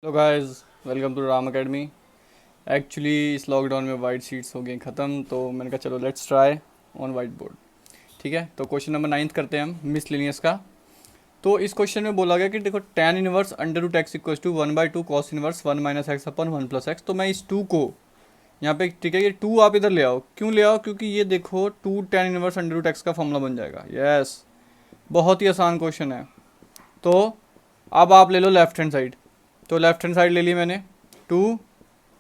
Hello guys, welcome to Ram academy. Actually इस lockdown में white sheets हो गई ख़त्म, तो मैंने कहा चलो let's try on white board. ठीक है, तो क्वेश्चन नंबर 9 करते हैं हम मिसलिनियस का। तो इस क्वेश्चन में बोला गया कि देखो tan inverse under root x equal to 1/2 cos inverse 1 minus x अपन 1 प्लस एक्स। तो मैं इस 2 को यहाँ पे, ठीक है, ये 2 आप इधर ले आओ। क्यों ले आओ? क्योंकि ये देखो 2 tan inverse under root x का फॉर्मूला बन जाएगा। यस, बहुत ही आसान क्वेश्चन है। तो अब आप ले लो लेफ्ट हैंड साइड। तो लेफ्ट हैंड साइड ले ली मैंने, 2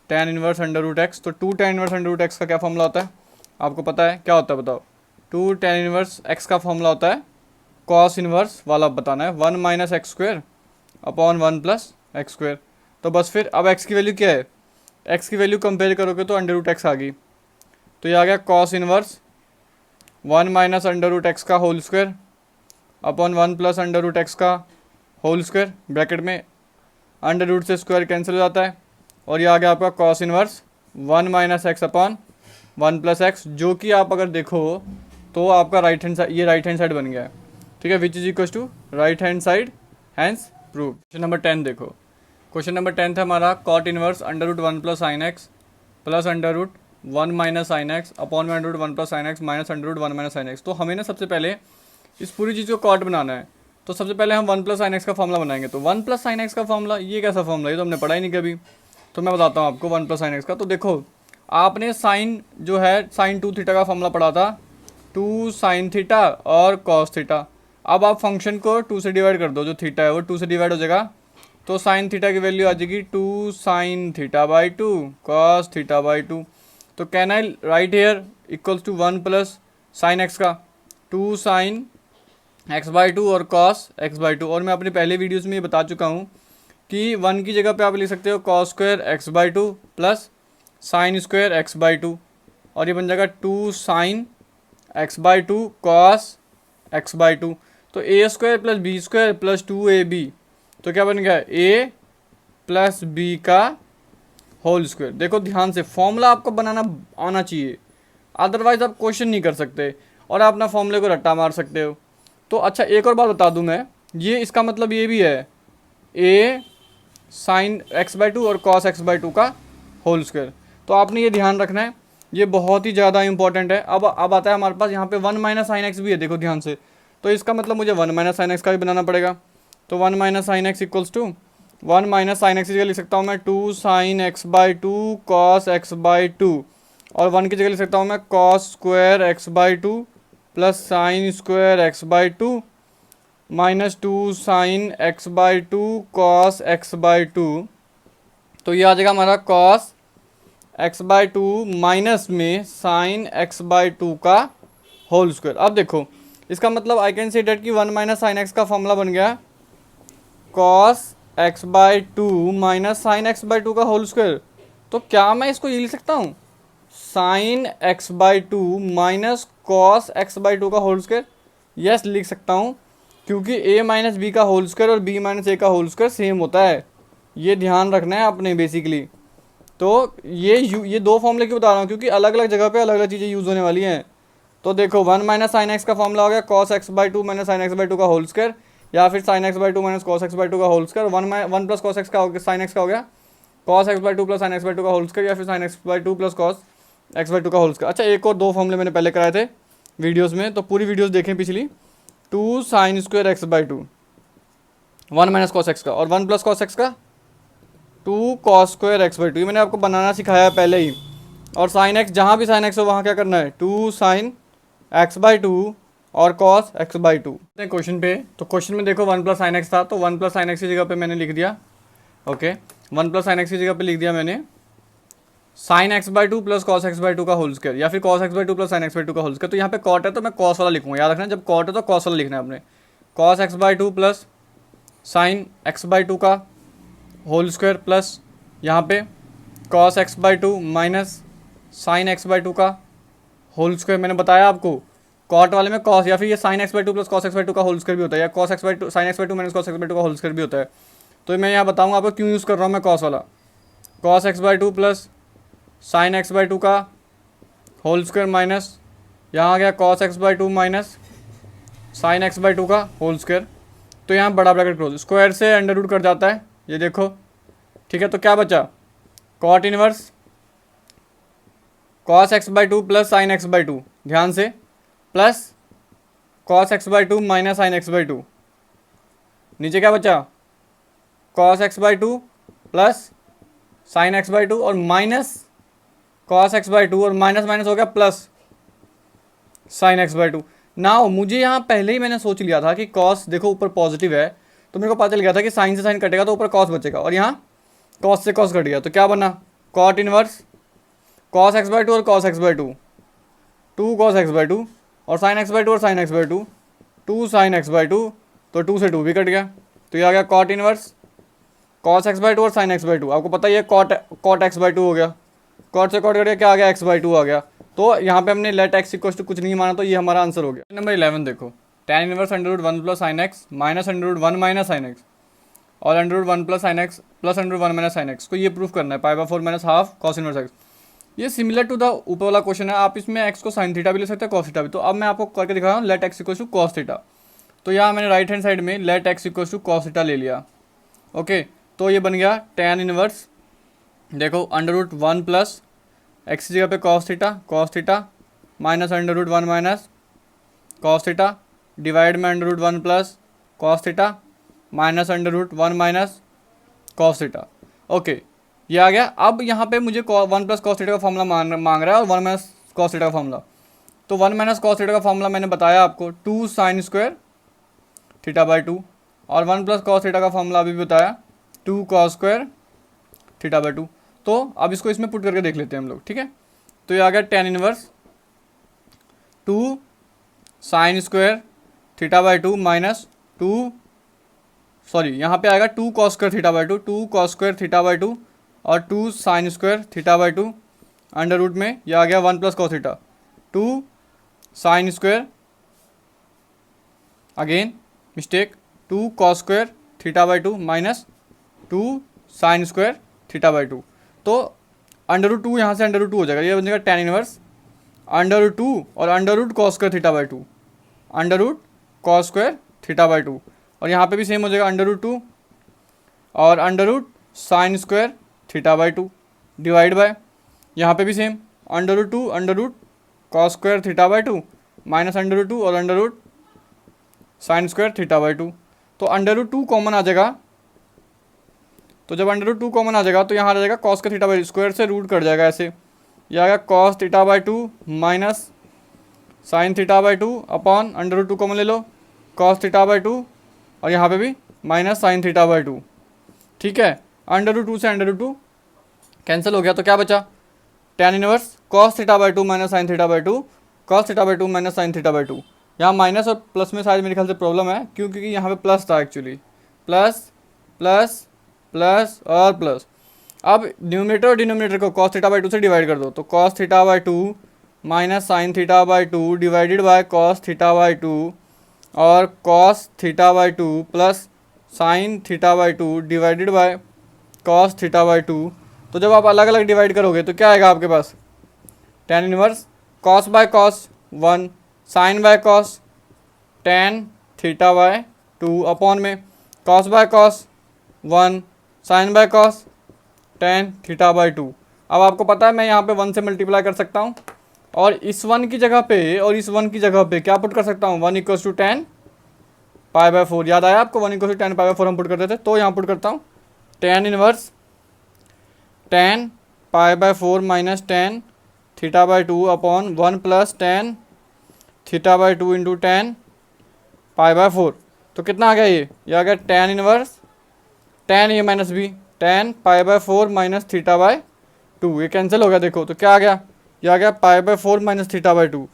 tan inverse under root x. तो 2 tan inverse under root x का क्या फॉर्मूला होता है? आपको पता है क्या होता है? बताओ। 2 tan इनवर्स एक्स का फॉर्मूला होता है कॉस इनवर्स वाला बताना है, 1 minus x square upon 1 plus x square. तो बस फिर अब एक्स की वैल्यू क्या है? एक्स की वैल्यू कंपेयर करोगे तो अंडर रूट एक्स आ गई। तो ये आ गया cos inverse 1 minus under root x का whole square upon 1 plus under root x का होल स्क्वेयर। ब्रैकेट में अंडर रूट से स्क्वायर कैंसिल हो जाता है, और ये आ गया आपका cos inverse 1 minus x upon 1 plus x, जो कि आप अगर देखो तो आपका राइट हैंड साइड, ये राइट हैंड साइड बन गया है। ठीक है, which is equal to right hand side, hence prove. Question number 10 देखो। क्वेश्चन नंबर 10 था हमारा cot inverse under root 1 plus sine x plus under root 1 minus sine x upon under root 1 plus sine x minus under root 1 minus sine x. तो हमें ना सबसे पहले इस पूरी चीज़ को कॉट बनाना है। तो सबसे पहले हम 1 प्लस साइन एक्स का फॉर्मूला बनाएंगे। तो 1 प्लस साइन एक्स का फॉर्मूला, ये कैसा फॉर्मूला? ये तो हमने पढ़ा ही नहीं कभी। तो मैं बताता हूँ आपको 1 प्लस साइन एक्स का। तो देखो, आपने साइन जो है साइन 2 थीटा का फॉर्मूला पढ़ा था, 2 साइन थीटा और कॉस थीटा। अब आप फंक्शन को 2 से डिवाइड कर दो, जो थीटा है वो 2 से डिवाइड हो जाएगा। तो साइन थीटा की वैल्यू आ जाएगी 2 sine theta by 2 cos theta by 2। तो can I write here equals to 1 plus sine x का 2 साइन एक्स बाई 2 और कॉस एक्स बाई 2। और मैं अपने पहले वीडियोस में ये बता चुका हूँ कि 1 की जगह पे आप लिख सकते हो cos square x by 2 plus sine square x by 2, और ये बन जाएगा 2 sine x by 2 cos x by 2। तो A square plus B square plus 2ab, तो क्या बन गया? ए प्लस बी का होल स्क्वायर। देखो ध्यान से, फॉर्मूला आपको बनाना आना चाहिए, अदरवाइज आप क्वेश्चन नहीं कर सकते और आप अपना फॉर्मूले को रट्टा मार सकते हो। तो अच्छा, एक और बात बता दूं मैं, ये इसका मतलब ये भी है ए साइन एक्स बाई 2 और कॉस एक्स बाई 2 का होल स्क्वायर। तो आपने ये ध्यान रखना है, ये बहुत ही ज़्यादा इंपॉर्टेंट है। अब आता है हमारे पास यहाँ पे 1 माइनस साइन एक्स भी है, देखो ध्यान से। तो इसका मतलब मुझे 1 माइनस साइन एक्स का भी बनाना पड़ेगा। तो 1 minus sine x equals to 1 minus sine x की जगह लिख सकता हूँ मैं 2 sine x by 2 cos x by 2, और 1 की जगह लिख सकता हूँ मैं cos square x by 2 plus sine square x by 2 minus 2 sine x by 2 cos x by 2। तो ये आ जाएगा हमारा कॉस एक्स बाई 2 माइनस में साइन एक्स बाई 2 का होल स्क्वायर। अब देखो, इसका मतलब आई कैन से डेट कि 1 माइनस साइन एक्स का फॉर्मूला बन गया cos x by 2 minus sine x by 2 का होल स्क्वायर। तो क्या मैं इसको ये लिख सकता हूँ sign x by 2 minus cos x by 2 का होल स्क्वायर? यस, लिख सकता हूँ, क्योंकि a माइनस बी का होल स्क्वायर और b माइनस ए का होल स्क्वायर सेम होता है। ये ध्यान रखना है आपने बेसिकली। तो ये दो फॉर्मूले क्यों बता रहा हूँ? क्योंकि अलग अलग जगह पे अलग अलग चीज़ें यूज़ होने वाली हैं। तो देखो 1 माइनस साइन एक्स का फॉर्मूला हो गया cos x by 2 minus sine x by 2 का होल स्क्वायर, या फिर sine x by 2 minus cos x by 2 का whole square. 1 plus cos x का हो गया, साइन एक्स का हो गया cos x by 2 plus sine x by 2 का होल स्क्वायर, या फिर sine x by 2 plus cos x by 2 का होल स्क्वायर। अच्छा, एक और दो फॉर्मूले मैंने पहले कराए थे वीडियोज़ में, तो पूरी वीडियोज़ देखें पिछली। 2 sine square x by 2 1 minus cos x का, और 1 प्लस कॉस एक्स का 2 कॉस स्क्वायर एक्स बाई 2। ये मैंने आपको बनाना सिखाया है पहले ही। और साइन एक्स, जहाँ भी साइन एक्स हो वहाँ क्या करना है 2 साइन एक्स बाई 2 और कॉस एक्स बाई 2। क्वेश्चन पे, तो क्वेश्चन में देखो 1 प्लस साइन एक्स था, तो 1 प्लस साइन एक्स की जगह पे मैंने लिख दिया, ओके, 1 प्लस साइन एक्स की जगह पे लिख दिया मैंने sign x by 2 plus cos x by 2 का होल स्क्वायर, या फिर cos x by 2 plus sine x by 2 का होल स्क्वायर। तो यहाँ पे कॉट है तो मैं कॉस वाला लिखूँगा, याद रखना, जब कॉट है तो कॉस वाला लिखना है आपने। Cos x by 2 plus sine x by 2 का होल स्क्वायर प्लस यहाँ पे cos x by 2 minus sine x by 2 का होल स्क्वायर। मैंने बताया आपको कॉट वाले में कॉस, या फिर ये sign x by 2 plus cos x by 2 का होल स्क्वायर भी होता है, या cos x by 2 sine x by 2 minus cos x by 2 का होल स्क्वायर भी होता है। तो मैं यहाँ बताऊँगा आपको क्यों यूज़ कर रहा हूँ मैं कॉस वाला। Cos x by 2 plus sine x by 2 का होल स्क्वायर माइनस यहाँ आ गया cos x by 2 minus sine x by 2 का होल स्क्वायर। तो यहाँ बड़ा ब्रैकेट क्लोज, स्क्वायर से अंडर रूट कट जाता है, ये देखो ठीक है, तो क्या बचा, cot inverse cos x by two plus sine x by two, ध्यान से, plus cos x by two minus sine x by two, नीचे क्या बचा, cos x by two plus sine x by two और minus cos x by two और minus minus हो गया plus sine x by two. Now मुझे यहाँ पहले ही मैंने सोच लिया था कि कॉस देखो ऊपर पॉजिटिव है, तो मेरे को पता चल गया था कि साइन से साइन कटेगा तो ऊपर कॉस बचेगा, और यहाँ कॉस से कॉस कट गया, तो क्या बना, cot inverse cos x by two और cos x by two, two cos x by two और साइन एक्स बाई टू और sine x by two, two sine x by two, तो two से two भी कट गया, तो ये आ गया cot inverse cos x by two और साइन एक्स बाई टू। आपको पता ही है कॉट एक्स बाई टू हो गया, कॉट से कॉट कट गया, क्या आ गया, एक्स बाई टू आ गया। तो यहाँ पे हमने लेट एक्स इक्वल टू कुछ नहीं माना, तो ये हमारा आंसर हो गया। नंबर 11 देखो, tan inverse under root one plus sine x minus under root one minus sine x और under root one plus sine x plus under root one minus sine x को ये प्रूफ करना है, pi by four minus half cos inverse x. ये similar to the ऊपर वाला question है, आप इसमें एक्स को साइन थीटा भी ले सकते हैं, कॉस थीटा भी। तो अब मैं आपको करके दिखा रहा हूँ let x equal to cos theta. तो यहाँ मैंने राइट हैंड साइड में let x equal to cos theta ले लिया। ओके, तो ये बन गया tan इनवर्स, देखो under root one plus x की जगह पे cos theta minus under root one minus cos theta divide में under root one plus cos theta minus under root one minus cos theta. Okay, ये आ गया। अब यहाँ पे मुझे वन प्लस कॉस थीटा का फॉर्मूला मांग रहा है और वन माइनस कॉस थीटा का फॉर्मूला। तो वन माइनस कॉस थीटा का फॉर्मूला मैंने बताया आपको, two sine square theta by two, और वन प्लस कॉस थीटा का फॉर्मूला अभी भी बताया, two cos square theta by two. तो अब इसको इसमें पुट करके देख लेते हैं हम लोग, ठीक है। तो ये आ गया tan inverse two sine square theta by two minus two, sorry यहाँ पे आएगा two cos square theta by two, two cos square theta by two और two sine square theta by two under root में ये आ गया one plus cos theta, two sine square, again mistake, two cos square theta by two minus two sine square theta by two. तो under root two यहाँ से under root to हो जाएगा, ये बन जाएगा tan inverse under root two और under root cos square theta by two, under root cos square theta by two, और यहाँ पे भी सेम हो जाएगा अंडर रूट टू और under root sine square theta by two divide by, यहाँ पे भी same under root two under root cos square theta by two minus under root two और under root sine square theta by two. तो under root two common आ जाएगा, तो जब under root two common आ जाएगा तो यहाँ आ जाएगा कॉस का थीटा बाई स्क्वायर से रूट कट जाएगा ऐसे, यह आ गया cos theta by two minus sine theta by two upon under root two common ले लो कॉस थीटा बाई टू और यहाँ पे भी minus sine theta by two, ठीक है। अंडर रूट टू से अंडर रूट टू कैंसिल हो गया, तो क्या बचा, tan inverse cos theta by two minus sine theta by to, cos theta by two minus sine theta by to. यहाँ minus और प्लस में शायद मेरे ख्याल से प्रॉब्लम है, क्योंकि यहाँ पे प्लस था एक्चुअली, प्लस प्लस प्लस और प्लस। अब न्यूमरेटर और डिनोमिनेटर को कॉस थीटा बाई टू से डिवाइड कर दो, तो cos theta by two minus sine theta by two divided by cos theta by two और cos theta by two plus sine theta by two divided by cos theta by two. तो जब आप अलग अलग divide करोगे तो क्या आएगा आपके पास, tan inverse cos by cos one sine by cos tan theta by two upon में cos by cos one sine by cos tan theta by two. अब आपको पता है मैं यहाँ पे वन से मल्टीप्लाई कर सकता हूँ और इस वन की जगह पे और इस वन की जगह पे क्या पुट कर सकता हूँ, one equals to tan pi by four. याद आया आपको, one equals to tan pi by four हम पुट करते थे, तो यहाँ पुट करता हूँ tan inverse tan pi by four minus tan theta by two upon one plus tan theta by two into tan pi by four. तो कितना आ गया, ये आ गया tan इनवर्स tan ये minus B tan pi by four minus theta by to, ये cancel हो गया देखो, तो क्या आ गया, ये आ गया pi by four minus theta by two,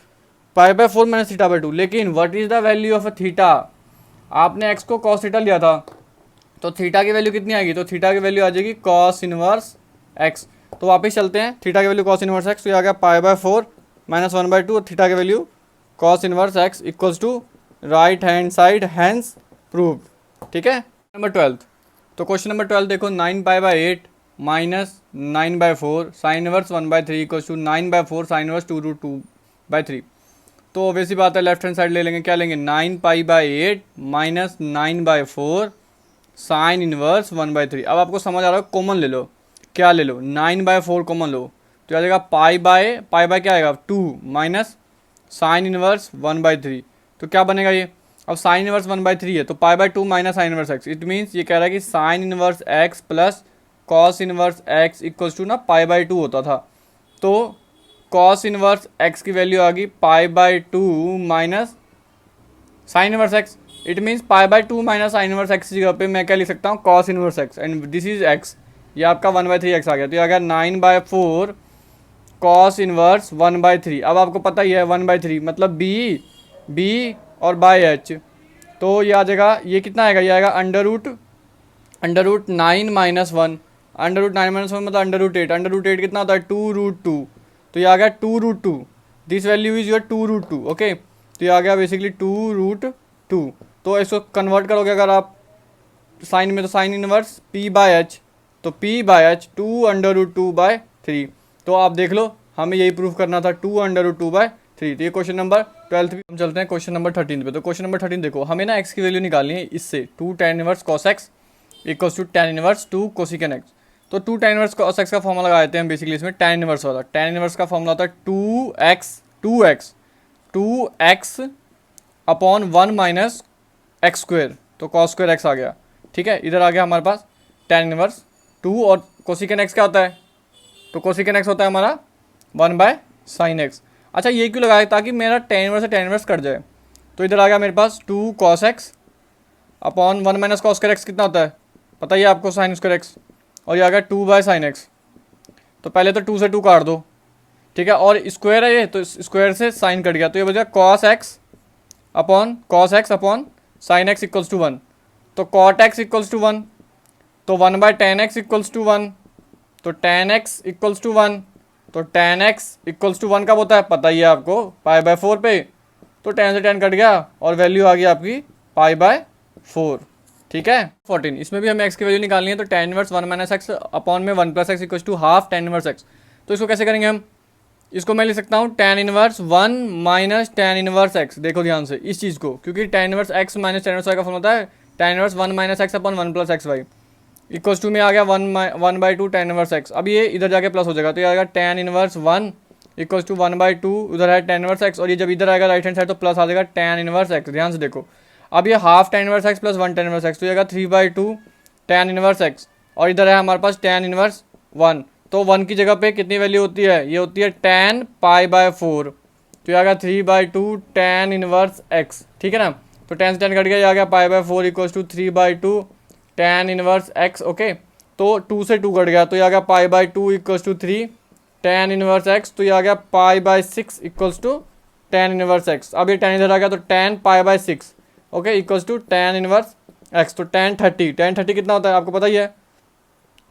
pi by four minus theta by two. लेकिन what is the value of a theta, आपने एक्स को कॉस थीटा लिया था, तो थीटा की वैल्यू कितनी आएगी, तो थीटा की वैल्यू आ जाएगी कॉस इनवर्स एक्स। तो वापस चलते हैं, थीटा की वैल्यू कॉस इनवर्स एक्स, तो ये आ गया pi by four minus one by two और थीटा की value cos inverse x equals to right hand side hence proved, ठीक है। नंबर 12, तो क्वेश्चन नंबर 12 देखो, 9 pi by eight minus 9 by four sine inverse 1 by three equals to 9 by four sine inverse 2 root 2 by three. तो वैसी बात है left hand side ले लेंगे, क्या लेंगे, 9 pi by eight minus 9 by four sine inverse 1/3। अब आपको समझ आ रहा है, कॉमन ले लो, क्या ले लो, 9/4 कॉमन लो, तो आ जाएगा पाई बाय क्या आएगा 2 माइनस साइन इनवर्स 1/3। तो क्या बनेगा ये, अब साइन इनवर्स 1/3 है तो pi by two minus sine inverse x. It means ये कह रहा है कि sine inverse x plus cos inverse x equals to ना पाई/2 होता था। तो कॉस इनवर्स एक्स की वैल्यू आ गई pi by two minus sine inverse x. It means pi by two minus sine inverse x की जगह पे मैं क्या लिख सकता हूँ, cos inverse x, and this is x. ये आपका 1/3 एक्स आ गया, तो ये आ गया 9/4 कॉस इनवर्स 1/3। अब आपको पता ही है 1/3 मतलब बी और बाय एच, तो ये आ जाएगा, ये कितना आएगा, ये आएगा under root 9 minus 1, under root 9 - 1 मतलब अंडर रूट 8। अंडर रूट 8 कितना होता है 2√2, तो ये आ गया 2√2। This value is your 2√2। Okay, तो ये आ गया बेसिकली 2√2। तो इसको कन्वर्ट करोगे अगर आप साइन में, तो साइन इनवर्स p/h, तो p/h 2√2/3। तो आप देख लो, हमें यही प्रूफ करना था 2√2/3। तो ये क्वेश्चन नंबर 12 पे हम चलते हैं क्वेश्चन नंबर 13 पे। तो क्वेश्चन नंबर 13 देखो, हमें ना x की वैल्यू निकालनी है इससे 2 tan inverse cos x equals to tan inverse 2 cosec x। तो 2 tan इनवर्स cos x का फॉर्मूला लगा देते हैं बेसिकली इसमें tan इनवर्स वाला। tan इनवर्स का फॉर्मूला होता है 2x upon 1 minus x square, तो cos स्क्वेयर x आ गया। ठीक है, इधर आ गया हमारे पास tan इनवर्स 2, और कोसिकन x क्या होता है, तो कोसिकन x होता है हमारा 1/sin x। अच्छा, ये क्यों लगाया, ताकि मेरा tan इनवर्स से tan इनवर्स कट जाए। तो इधर आ गया मेरे पास 2 cos x upon 1 minus cos square x कितना होता है, पता ही है आपको, sin स्क्वायर x, और ये आ गया 2/sin x। तो पहले तो 2 से 2 काट दो, ठीक है, और स्क्वायर है ये, तो स्क्वायर से साइन कट गया, तो ये बच गया cos x अपॉन sin x इक्वल्स टू 1। तो cot x इक्वल्स टू 1, तो 1/tan x इक्वल्स टू 1, तो tan x इक्वल्स टू 1, तो tan x इक्वल्स टू 1 कब होता है, पता ही है आपको, पाई/4 पे। तो tan से tan कट गया और वैल्यू आ गई आपकी पाई/4। ठीक है, 14 इसमें भी हमें x की वैल्यू निकालनी है। तो tan inverse 1 minus x upon में 1 plus x equals to half tan inverse x। तो इसको कैसे करेंगे हम, इसको मैं लिख सकता हूँ tan inverse 1 minus tan inverse x। देखो ध्यान से इस चीज़ को, क्योंकि tan inverse x minus tan inverse y का फॉर्म होता है tan inverse 1 minus x upon 1 plus x y equals to में आ गया 1/2 tan इनवर्स x। अब ये इधर जाके प्लस हो जाएगा, तो ये आएगा tan इनवर्स 1 इक्वल्स टू 1/2, उधर है tan इनवर्स x, और ये जब इधर आएगा राइट हैंड साइड तो प्लस आ जाएगा tan इनवर्स x। ध्यान से देखो, अब ये half tan inverse x plus 1 tan inverse x, तो ये आएगा 3/2 tan इनवर्स x, और इधर है हमारे पास tan इनवर्स 1। तो 1 की जगह पे कितनी वैल्यू होती है, ये होती है tan पाई/4, तो ये आ गया 3/2 tan इनवर्स x। ठीक है ना, तो tan से tan कट गया, ये आ गया pi by four equals to 3/2 tan inverse x। Okay, तो 2 से 2 कट गया, तो ये आ गया pi by two equals to 3 tan inverse x, तो ये आ गया पाई/6 equals to tan inverse x। अब ये tan इधर आ गया, तो tan पाई/6 okay equals to tan inverse x। तो tan 30 कितना होता है आपको पता ही है,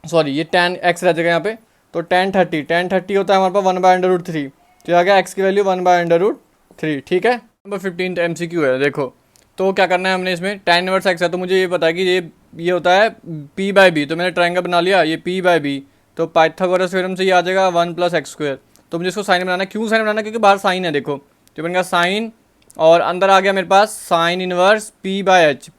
सॉरी ये tan x रह जाएगा यहाँ पे, तो tan 30 होता है हमारे पास 1/√3, तो ये आ गया x की वैल्यू 1/√3। ठीक है, नंबर 15 MCQ है। देखो, तो क्या करना है हमने इसमें, tan इनवर्स x है, तो मुझे ये पता है कि ये होता है p/b, तो मैंने ट्रायंगल बना लिया, ये p/b, तो पाइथागोरस थ्योरम से ये आ जाएगा 1 प्लस एक्स स्क्वायर। तो मुझे इसको साइन बनाना है, क्यों साइन बनाना है, क्योंकि बाहर साइन है, देखो तो बन गया साइन, और अंदर आ गया मेरे पास साइन इनवर्स p/h।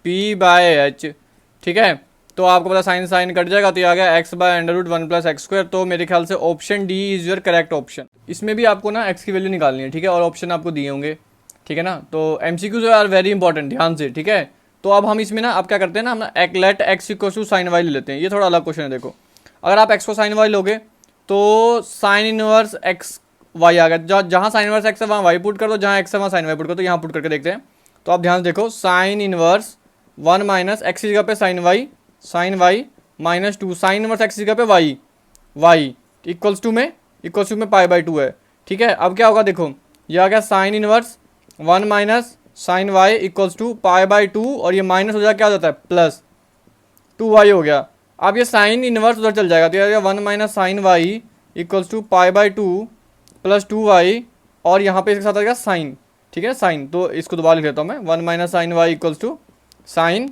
ठीक है, तो आपको पता साइन कट जाएगा, तो ये आ गया x/√1 प्लस एक्स स्क्वायर। तो मेरे ख्याल से option D is your correct option. इसमें भी आपको ना x की वैल्यू निकालनी है, ठीक है, और ऑप्शन आपको दिए होंगे, ठीक है ना। तो MCQs आर वेरी इंपॉर्टेंट, ध्यान से, ठीक है। तो अब हम इसमें ना, अब क्या करते हैं ना, हम let x equal to sine y ले लेते हैं। ये थोड़ा अलग क्वेश्चन है। देखो, अगर आप x को साइन वाई लोगे तो साइन इनवर्स एक्स वाई आ गया, जहाँ साइन इनवर्स एक्स है वहाँ वाई पुट कर दो, जहाँ एक्स है वहाँ साइन वाई पुट कर दो। यहाँ पुट करके देखते हैं, तो आप ध्यान से देखो, साइन इनवर्स 1 माइनस एक्स की जगह पे sine y minus 2, sine inverse x की जगह पे वाई इक्वल्स टू में पाई/2 है। ठीक है, अब क्या होगा, देखो ये आ गया sine inverse 1 minus sine y equals to pi by two, और ये माइनस हो जाएगा, क्या हो जाता है प्लस 2y हो गया। अब ये साइन इनवर्स उधर चल जाएगा, तो ये 1 minus sine y equals to pi by two plus 2y, और यहाँ पे इसके साथ आ जाएगा साइन। ठीक है, साइन, तो इसको दोबारा लिख लेता हूँ मैं, 1 minus sine y equals to sine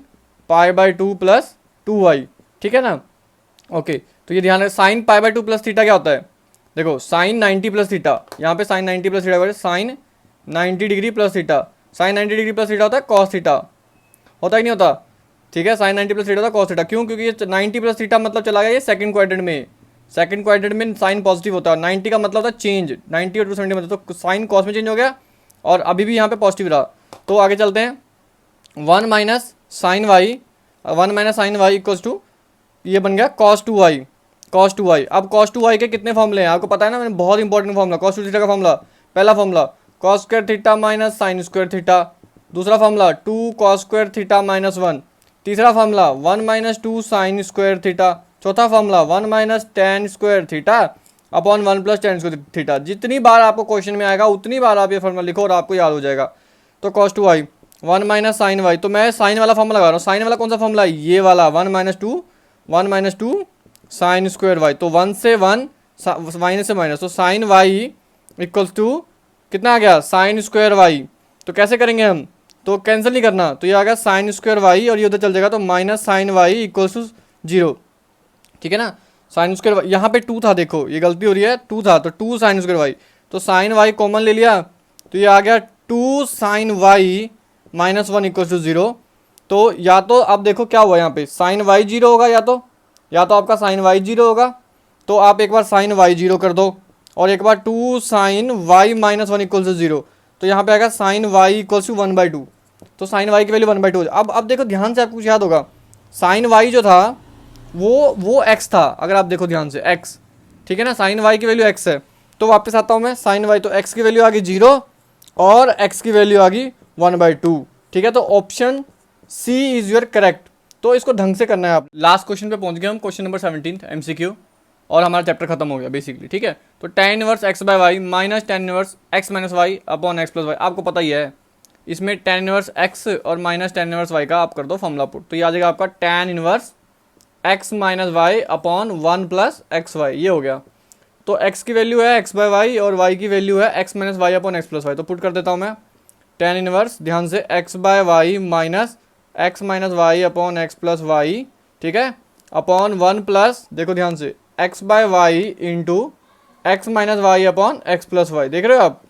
pi by two plus 2y। ठीक है ना, ओके। तो ये ध्यान है, साइन पाई/2 प्लस थीटा क्या होता है, देखो साइन 90 प्लस थीटा, यहाँ पे sine 90 plus theta, sine 90 degree plus theta, sine 90 degree plus theta होता है कॉस थीटा, होता ही नहीं होता। ठीक है, साइन 90 प्लस थीटा था कॉस थीटा, क्यों? क्योंकि ये 90 प्लस थीटा मतलब चला गया ये सेकंड क्वाड्रेंट में, सेकंड क्वाड्रेंट में साइन पॉजिटिव होता है, 90 का मतलब होता है चेंज, 90 और 270 मतलब, तो साइन कॉस में चेंज हो गया और अभी भी यहाँ पे पॉजिटिव रहा। तो आगे चलते हैं, 1 minus sine y, 1 minus sine y equals to, ये बन गया कॉस 2y, कॉस 2y। अब कॉस 2y के कितने फॉर्मूले हैं आपको पता है ना, मैंने बहुत इंपॉर्टेंट फॉर्मूला, कॉस 2 थीटा का फॉर्मूला, पहला formula cos square theta minus sine square theta, दूसरा formula 2 cos square theta minus 1, तीसरा formula 1 minus 2 sine square theta, चौथा formula 1 minus tan square theta upon 1 plus tan square theta. जितनी बार आपको question में आएगा उतनी बार आप ये फॉर्मूला लिखो और आपको याद हो जाएगा। तो cos 2y 1 minus sine Y, तो मैं साइन वाला फॉर्मूला लगा रहा हूँ, साइन वाला कौन सा फॉर्मूला है, ये वाला 1 minus two sine square y, तो 1 से 1 माइनस से माइनस, तो साइन वाई इक्वल्स टू कितना आ गया, साइन स्क्वायर वाई। तो कैसे करेंगे हम, तो कैंसिल नहीं करना, तो ये आ गया साइन स्क्वायर वाई और ये उधर चल जाएगा, तो minus sine y equals to 0, ठीक है ना। साइन स्क्वायर यहाँ पे 2 था, देखो ये गलती हो रही है, 2 था तो 2 साइन स्क्वायर वाई, तो साइन वाई कॉमन ले लिया, तो ये आ गया 2 sine y minus 1 equals to 0। तो या तो अब देखो क्या हुआ यहाँ पे, साइन वाई 0 होगा, या तो आपका साइन वाई 0 होगा, तो आप एक बार साइन वाई 0 कर दो और एक बार 2 sine y minus 1 equals to 0, तो यहाँ पे आएगा साइन वाई इक्वल्स टू 1/2, तो साइन वाई की वैल्यू 1/2। अब देखो ध्यान से, आपको कुछ याद होगा, साइन वाई जो था वो x था, अगर आप देखो ध्यान से x, ठीक है ना, साइन वाई की वैल्यू x है। तो वापस आता हूँ मैं, साइन वाई, तो x की वैल्यू आ गई 0 और x की वैल्यू आ गई 1/2, ठीक है। तो option C is your correct. तो इसको ढंग से करना है आप। लास्ट क्वेश्चन पे पहुंच गए हम, क्वेश्चन नंबर 17 MCQ, और हमारा चैप्टर खत्म हो गया बेसिकली, ठीक है। तो tan inverse x by y minus tan inverse x minus y upon x plus y, आपको पता ही है, इसमें tan इनवर्स x और माइनस tan इनवर्स y का आप कर दो फॉर्मूला पुट, तो ये आ जाएगा आपका tan inverse x minus y upon 1 plus x y, ये हो गया। तो x की वैल्यू है x बाय वाई और y की वैल्यू है x minus y upon x plus y, तो पुट कर देता हूँ मैं, tan इनवर्स ध्यान से x by y minus x minus y upon x plus y, ठीक है, अपॉन 1 प्लस, देखो ध्यान से, x by y into x minus y upon x plus y, देख रहे हो आप।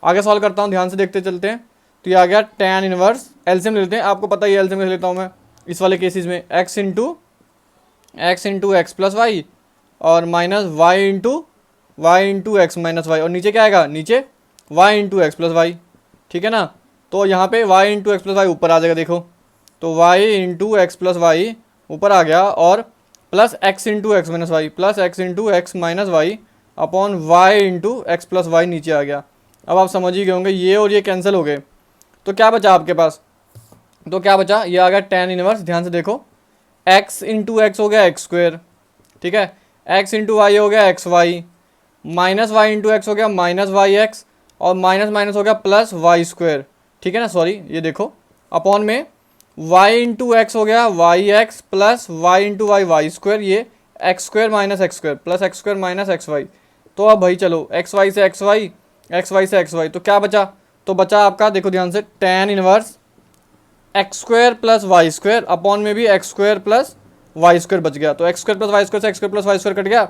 आगे सॉल्व करता हूँ, ध्यान से देखते चलते हैं। तो ये आ गया tan इनवर्स, एलसीएम ले लेते हैं, आपको पता ही है एलसीएम ले लेता हूँ मैं इस वाले केसेस में, x into x plus y और minus y into x minus y, और नीचे क्या आएगा, नीचे y into x plus y, ठीक है ना। तो यहाँ पे y into x plus y ऊपर आ जाएगा, देखो, तो y into x plus y ऊपर आ गया और plus x into x minus y, plus x into x minus y upon y into x plus y नीचे आ गया। अब आप समझ ही गए होंगे, ये और ये कैंसिल हो गए, तो क्या बचा आपके पास, तो क्या बचा, ये आ गया tan इनवर्स, ध्यान से देखो, x इंटू एक्स हो गया एक्स स्क्वायर, ठीक है, x इंटू वाई हो गया x y, minus y into x हो गया माइनस वाई एक्स, और माइनस माइनस हो गया प्लस वाई स्क्वायर, ठीक है ना, सॉरी ये देखो, अपॉन में y इंटू एक्स हो गया y x plus y into y y square, ये x square minus x square plus x square minus x y. तो अब भाई चलो एक्स वाई से एक्स वाई से एक्स वाई, तो क्या बचा, तो बचा आपका, देखो ध्यान से, tan inverse x square plus y square upon में भी x square plus y square बच गया, तो x square plus y square से x square plus y square cut गया,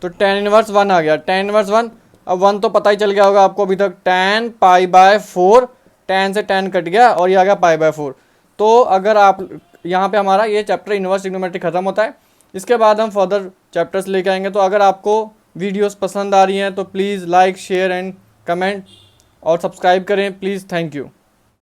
तो tan इनवर्स 1 आ गया, tan इनवर्स 1, अब 1 तो पता ही चल गया होगा आपको अभी तक, tan पाई बाय 4, tan से tan कट गया और ये आ गया पाई बाय 4। तो अगर आप यहाँ पे हमारा ये चैप्टर इनवर्स ट्रिग्नोमेट्री खत्म होता है, इसके बाद हम फर्दर चैप्टर्स लेके आएंगे। तो अगर आपको वीडियोस पसंद आ रही हैं तो please like share and comment और सब्सक्राइब करें प्लीज़, थैंक यू।